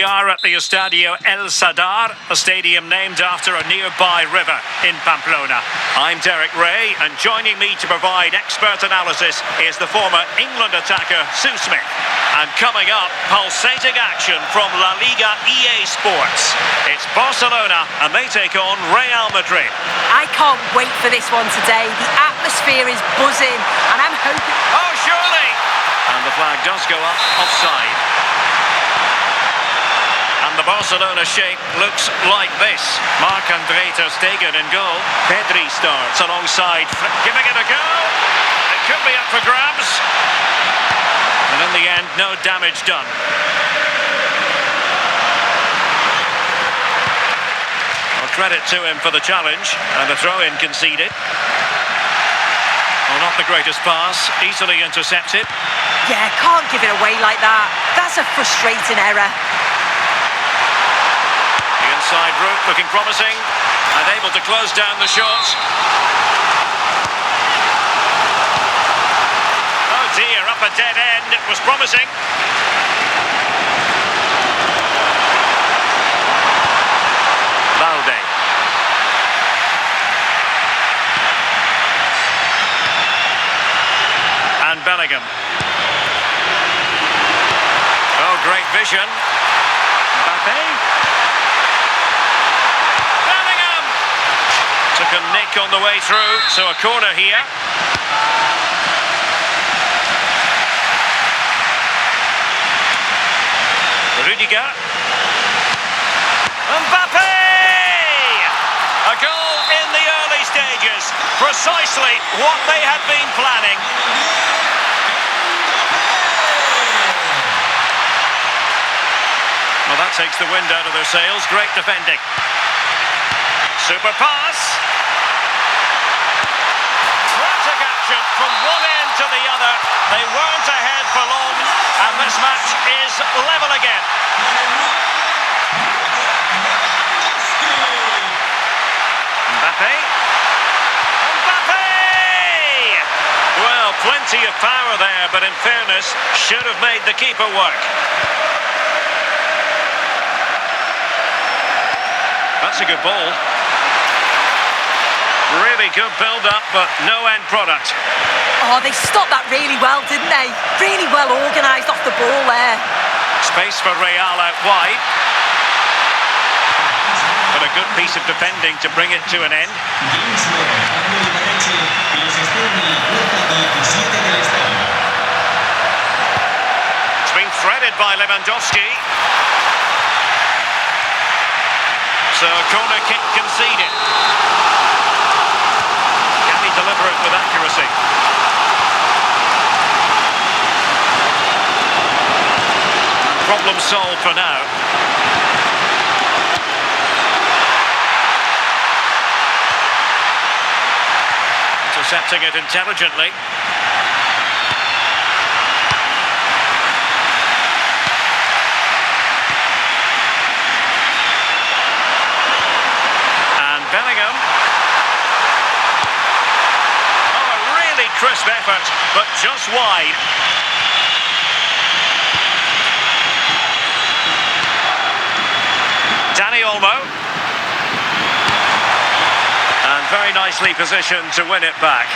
We are at the Estadio El Sadar, a stadium named after a nearby river in Pamplona. I'm Derek Ray, and joining me to provide expert analysis is the former England attacker Sue Smith. And coming up, pulsating action from La Liga EA Sports. It's Barcelona, and they take on Real Madrid. I can't wait for this one today. The atmosphere is buzzing, and I'm hoping... Oh, surely! And the flag does go up offside. And the Barcelona shape looks like this. Marc-André ter Stegen in goal. Persie starts alongside, giving it a go. It could be up for grabs. And in the end, no damage done. Well, credit to him for the challenge. And the throw-in conceded. Well, not the greatest pass. Easily intercepted. Yeah, can't give it away like that. That's a frustrating error. Side route looking promising and able to close down the shot. Oh dear, up a dead end. It was promising. Balde. And Bellingham. Oh, great vision. Mbappé. Took a nick on the way through, so a corner here. Rudiger. Mbappé! A goal in the early stages. Precisely what they had been planning. Well, that takes the wind out of their sails. Great defending. Super pass. Frantic action from one end to the other. They weren't ahead for long, and this match is level again. Mbappé. Mbappé! Well, plenty of power there, but in fairness, should have made the keeper work. That's a good ball. Really good build-up, but no end product. Oh, they stopped that really well, didn't they? Really well organised off the ball there. Space for Real out wide. But a good piece of defending to bring it to an end. It's been threaded by Lewandowski. So corner kick conceded. Deliver it with accuracy. Problem solved for now. Intercepting it intelligently. And Bellingham. Crisp effort, but just wide. Dani Olmo. And very nicely positioned to win it back.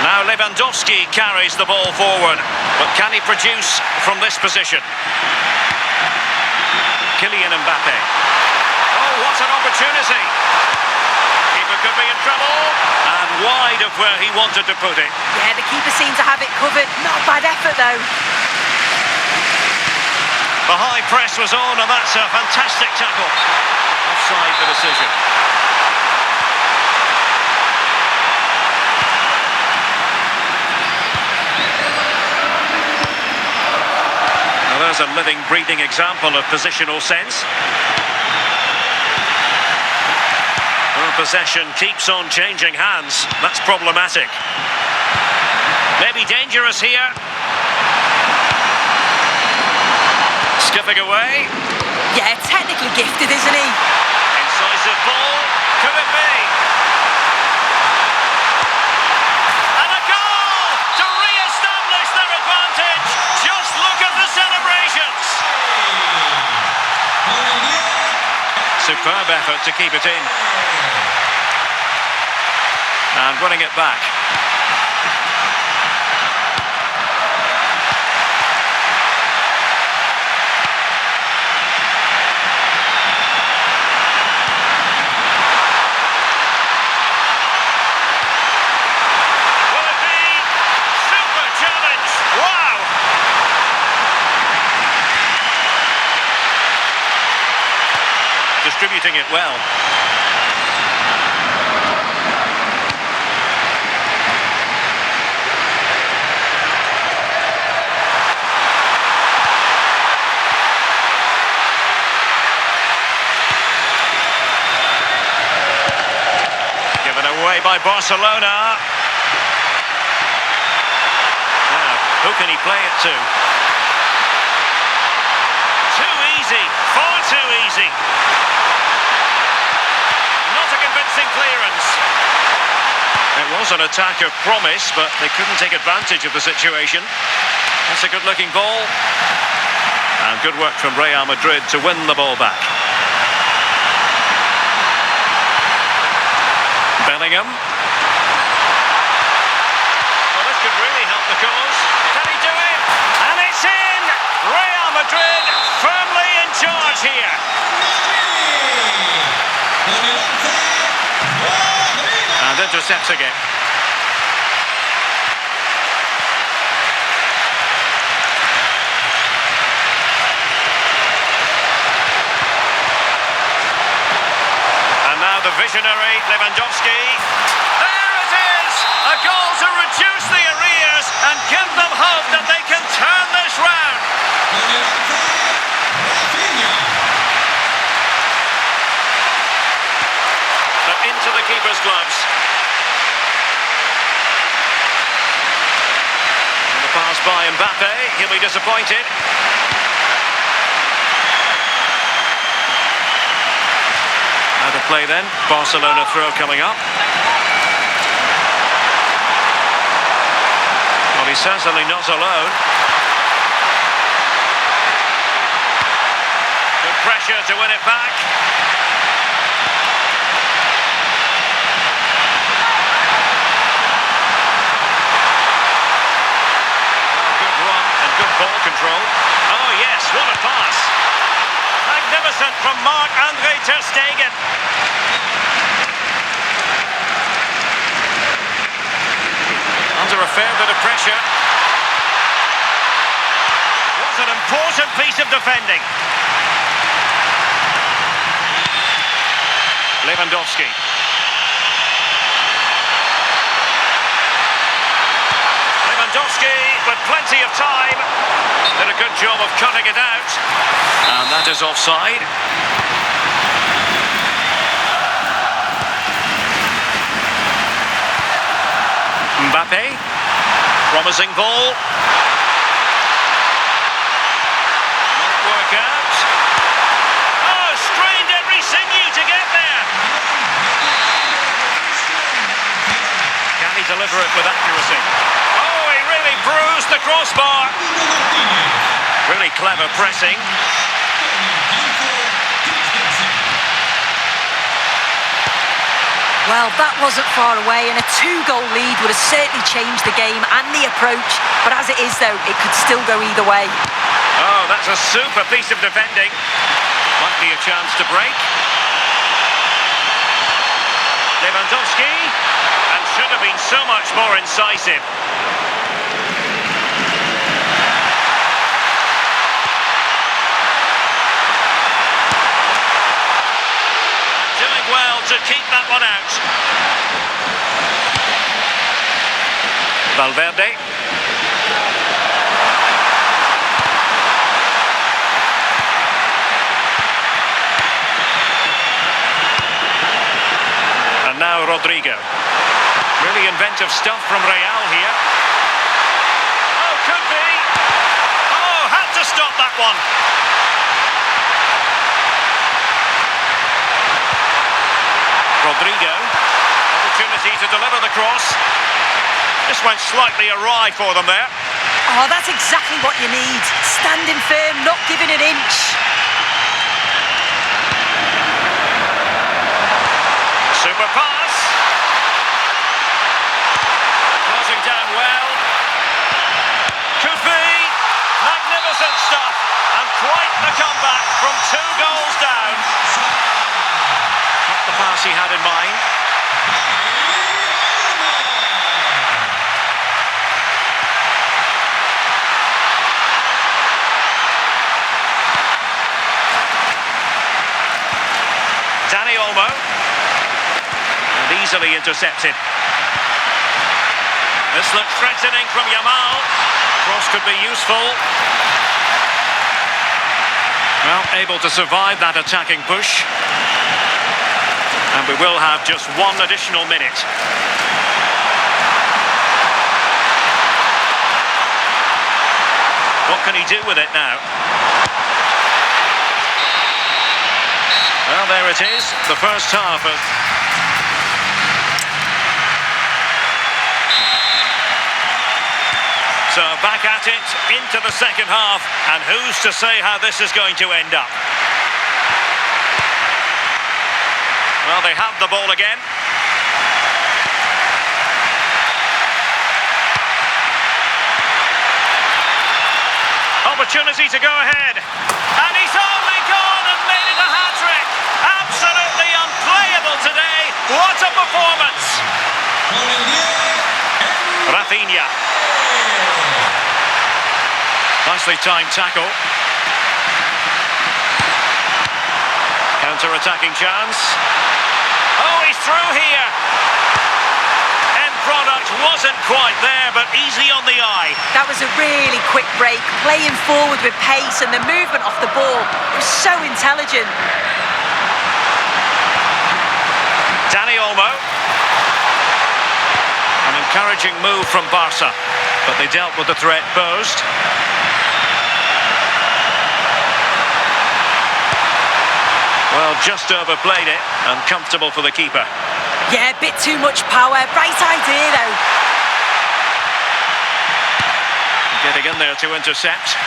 Now Lewandowski carries the ball forward, but can he produce from this position? Kylian Mbappé. Oh, what an opportunity. Keeper could be in trouble. And wide of where he wanted to put it. Yeah, the keeper seemed to have it covered. Not a bad effort, though. The high press was on, and that's a fantastic tackle. Offside the decision. There's a living, breathing example of positional sense. Well, possession keeps on changing hands. That's problematic. Maybe dangerous here. Skipping away. Yeah, technically gifted, isn't he? Incisive ball. Could it be? And a goal! Superb effort to keep it in. And winning it back. Distributing it well. Given away by Barcelona. Now, who can he play it to? Too easy, far too easy. Clearance. It was an attack of promise, but they couldn't take advantage of the situation. That's a good-looking ball. And good work from Real Madrid to win the ball back. Bellingham. Well, this could really help the cause. Can he do it? And it's in! Real Madrid firmly in charge here. And intercepts again. And now the visionary Lewandowski. There it is! A goal to reduce the arrears and give them hope that they can turn this round. But into the keeper's gloves. Pass by Mbappe, he'll be disappointed. Out of play then, Barcelona throw coming up. Well, he's certainly not alone. Good pressure to win it back. Ball control. Oh yes, what a pass. Magnificent from Marc-Andre ter Stegen. Under a fair bit of pressure. What an important piece of defending. Lewandowski. Lewandowski with plenty of time. Did a good job of cutting it out. And that is offside. Mbappe. Promising ball. Won't work out. Oh, strained every sinew to get there. Can he deliver it with accuracy? Oh, he really bruised the crossbar. Really clever pressing. Well, that wasn't far away, and a 2-goal lead would have certainly changed the game and the approach. But as it is, though, it could still go either way. Oh, that's a super piece of defending. Might be a chance to break. Lewandowski, and should have been so much more incisive. Well to keep that one out. Valverde. And now Rodrigo. Really inventive stuff from Real here. Oh, could be. Oh, had to stop that one. Rodrigo, opportunity to deliver the cross. Just went slightly awry for them there. Oh, that's exactly what you need. Standing firm, not giving an inch. pass. Closing down well. Could be. Magnificent stuff. And quite the comeback from 2 goals down. Not the pass he had in mind. Dani Olmo. And easily intercepted. This looks threatening from Yamal. Cross could be useful. Well, able to survive that attacking push. And we will have just 1 additional minute. What can he do with it now? Well, there it is, the first half of... So back at it, into the second half, and who's to say how this is going to end up? Well, they have the ball again. Opportunity to go ahead. And he's only gone and made it a hat-trick. Absolutely unplayable today. What a performance. Rafinha. Nicely timed tackle. Counter-attacking chance. Oh, he's through here. End product wasn't quite there, but easy on the eye. That was a really quick break, playing forward with pace, and the movement off the ball. It was so intelligent. Dani Olmo. An encouraging move from Barca, but they dealt with the threat posed. Well, just overplayed it, and comfortable for the keeper. Yeah, a bit too much power. Right idea, though. Getting in there to intercept.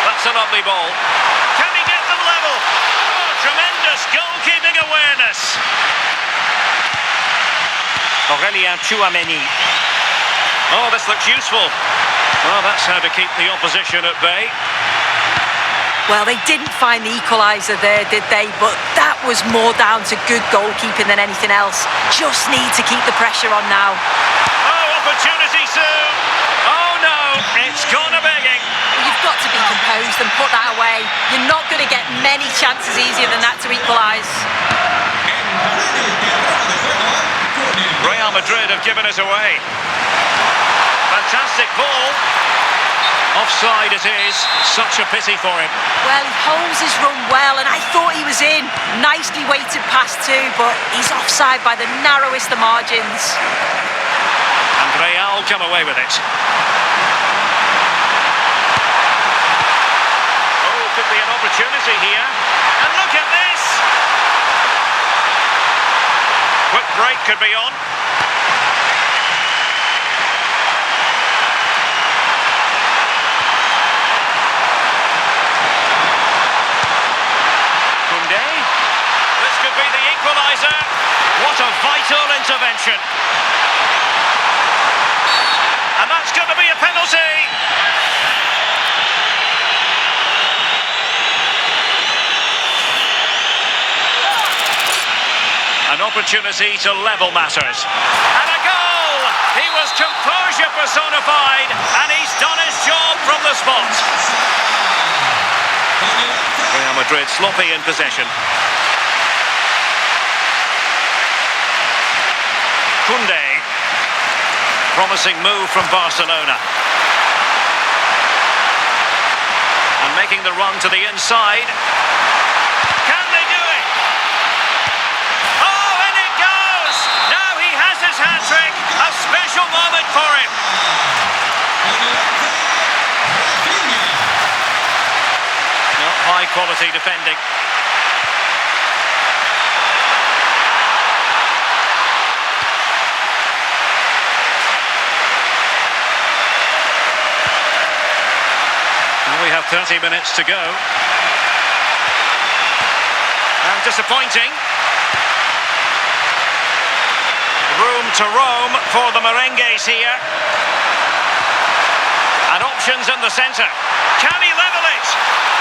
That's a lovely ball. Can he get them level? Oh, tremendous goalkeeping awareness. Aurélien Tchouameni. Oh, this looks useful. Well, that's how to keep the opposition at bay. Well, they didn't find the equaliser there, did they? But that was more down to good goalkeeping than anything else. Just need to keep the pressure on now. Oh, opportunity soon. Oh, no, it's corner begging. You've got to be composed and put that away. You're not going to get many chances easier than that to equalise. Real Madrid have given it away. Fantastic ball. Offside it is. Such a pity for him. Well, he holds his run well, and I thought he was in. Nicely weighted pass too, but he's offside by the narrowest of margins. And Real come away with it. Oh, could be an opportunity here. And look at this. Quick break could be on. What a vital intervention. And that's going to be a penalty. An opportunity to level matters. And a goal! He was composure personified, and he's done his job from the spot. Real Madrid sloppy in possession. Koundé, promising move from Barcelona. And making the run to the inside. Can they do it? Oh, and it goes! Now he has his hat-trick. A special moment for him. Not high quality defending. 30 minutes to go. And disappointing. Room to roam for the merengues here. And options in the centre. Can he level it?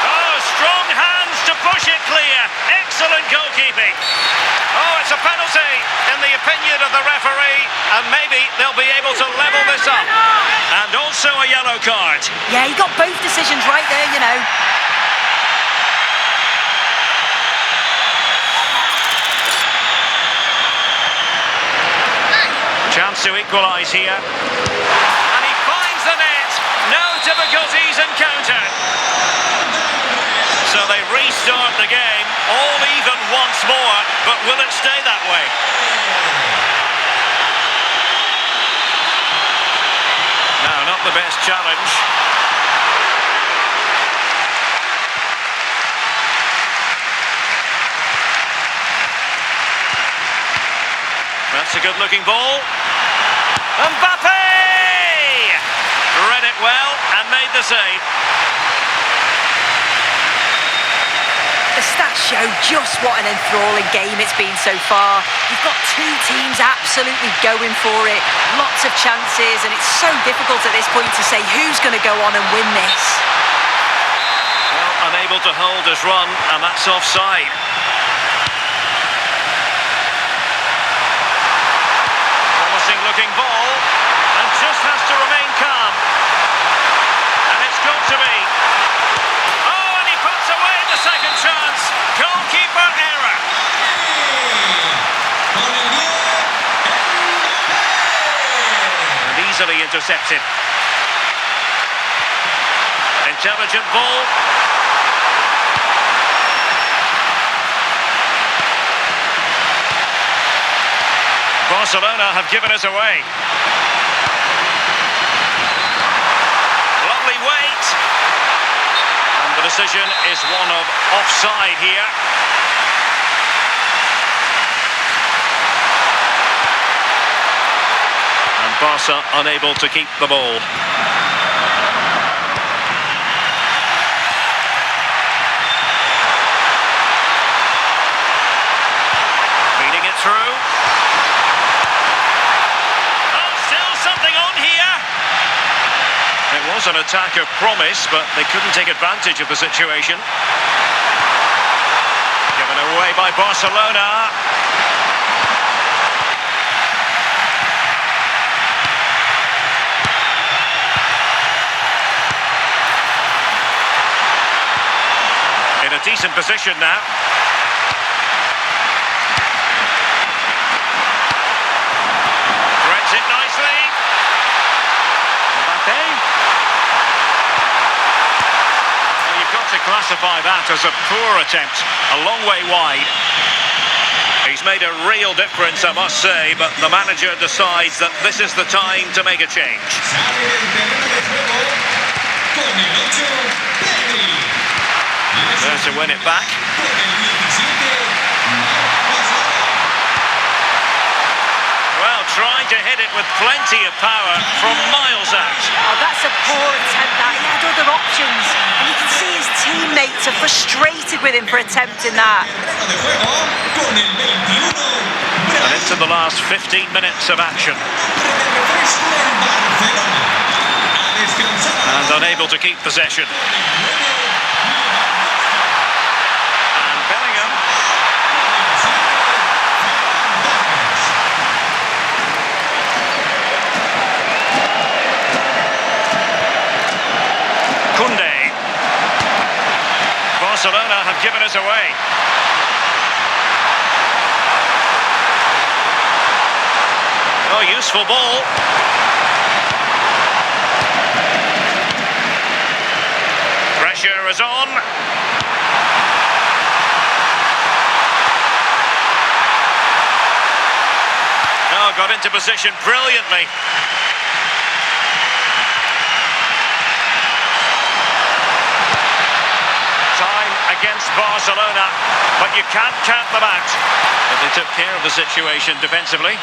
Oh, strong hands to push it clear. Excellent goalkeeping. Oh, it's a penalty in the opinion of the referee. And maybe they'll be able to level this up. And also a yellow card. Yeah, he got both decisions right there, you know. Chance to equalise here. And he finds the net. No difficulties encountered. So they restart the game, all even once more, but will it stay that way? No, not the best challenge. That's a good-looking ball. Mbappé! Read it well and made the save. The stats show just what an enthralling game it's been so far. You've got two teams absolutely going for it. Lots of chances, and it's so difficult at this point to say who's going to go on and win this. Well, unable to hold his run, and that's offside. Looking ball, and just has to remain calm. And it's got to be. Oh, and he puts away the second chance. Goalkeeper error. And easily intercepted. Intelligent ball. Barcelona have given us away. Lovely weight. And the decision is one of offside here. And Barca unable to keep the ball. Feeding it through. It was an attack of promise, but they couldn't take advantage of the situation. Given away by Barcelona. In a decent position now. Threads it nicely. Mbappé. To classify that as a poor attempt, a long way wide. He's made a real difference, I must say, but the manager decides that this is the time to make a change. There to win it back. Well, trying to hit it with plenty of power from miles out. Oh, that's a poor attempt, that. He had other options. And you can see his teammates are frustrated with him for attempting that. And into the last 15 minutes of action. And unable to keep possession. And Bellingham. Barcelona have given us away. Oh, useful ball. Pressure is on. Oh, got into position brilliantly. Against Barcelona, but you can't count them out. But they took care of the situation defensively.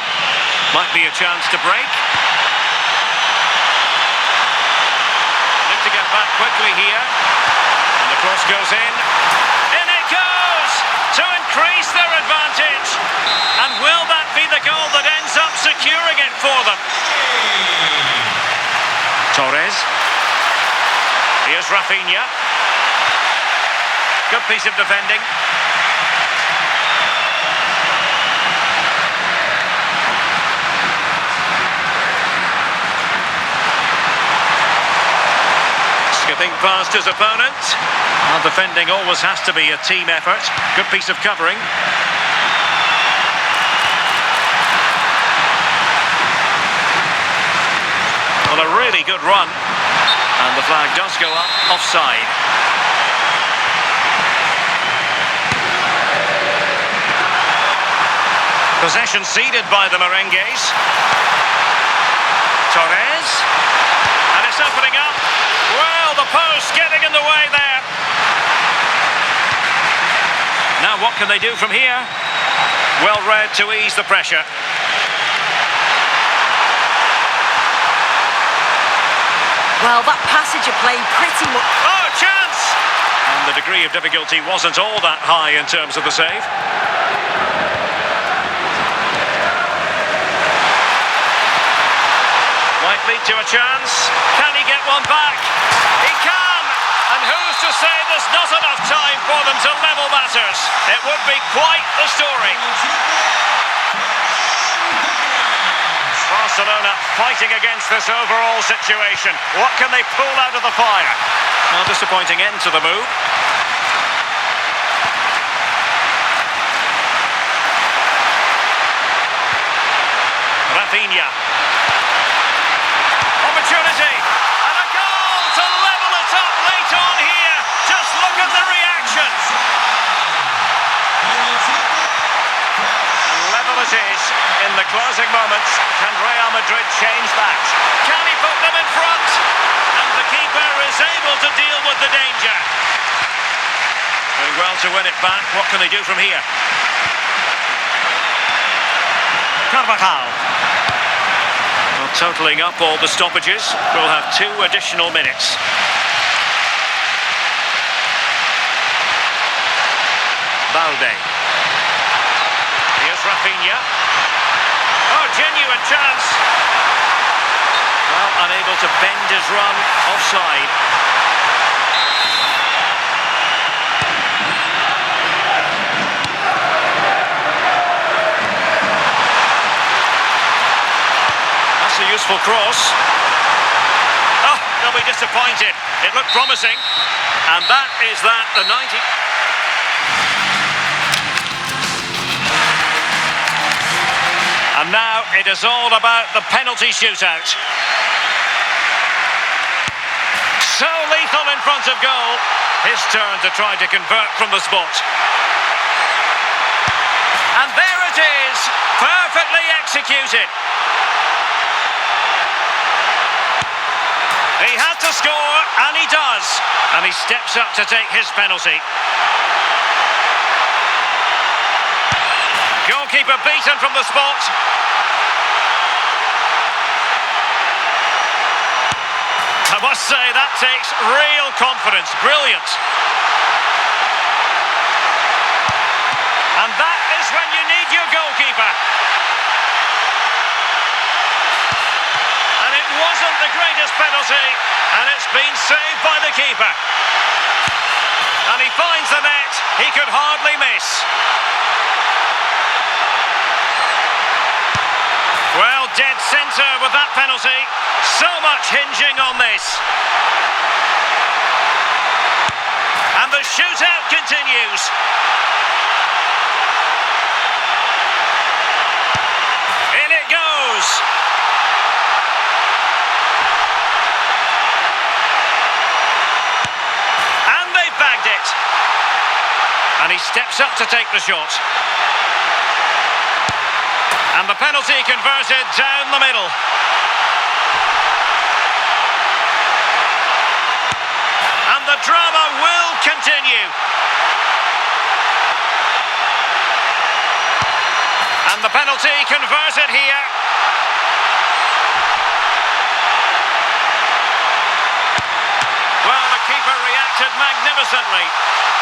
Might be a chance to break. Need to get back quickly here. And the cross goes in. In it goes to increase their advantage. And will that be the goal that ends up securing it for them? Torres. Here's Rafinha. Good piece of defending. Skipping past his opponent. Well, defending always has to be a team effort. Good piece of covering. Well, a really good run. And the flag does go up offside. Possession ceded by the Merengues. Torres. And it's opening up. Well, the post getting in the way there. Now what can they do from here? Well read to ease the pressure. Well, that passage of play pretty much... Oh, chance! And the degree of difficulty wasn't all that high in terms of the save. Might lead to a chance. Can he get one back? He can! And who's to say there's not enough time for them to level matters? It would be quite the story. Barcelona fighting against this overall situation. What can they pull out of the fire? Well, disappointing end to the move. Rafinha. Opportunity. And a goal to level it up late on here. Just look at the reaction. And level it is in the closing moments. Can Real Madrid change that? Can he put them in front? And the keeper is able to deal with the danger. Doing well to win it back. What can they do from here? Carvajal. Well, totalling up all the stoppages, we'll have 2 additional minutes. Balde. Here's Rafinha. Oh, genuine chance. Well, unable to bend his run, offside. That's a useful cross. Oh, they'll be disappointed. It looked promising. And that is that, the 90... And now it is all about the penalty shootout. So lethal in front of goal. His turn to try to convert from the spot. And there it is, perfectly executed. He had to score, and he does. And he steps up to take his penalty. Goalkeeper beaten from the spot. I must say, that takes real confidence. Brilliant. And that is when you need your goalkeeper. And it wasn't the greatest penalty, and it's been saved by the keeper. And he finds the net. He could hardly miss. Well, dead centre with that penalty. So much hinging on this. And the shootout continues. In it goes. And they've bagged it. And he steps up to take the shot. And the penalty converted down the middle. And the drama will continue. And the penalty converted here. magnificently.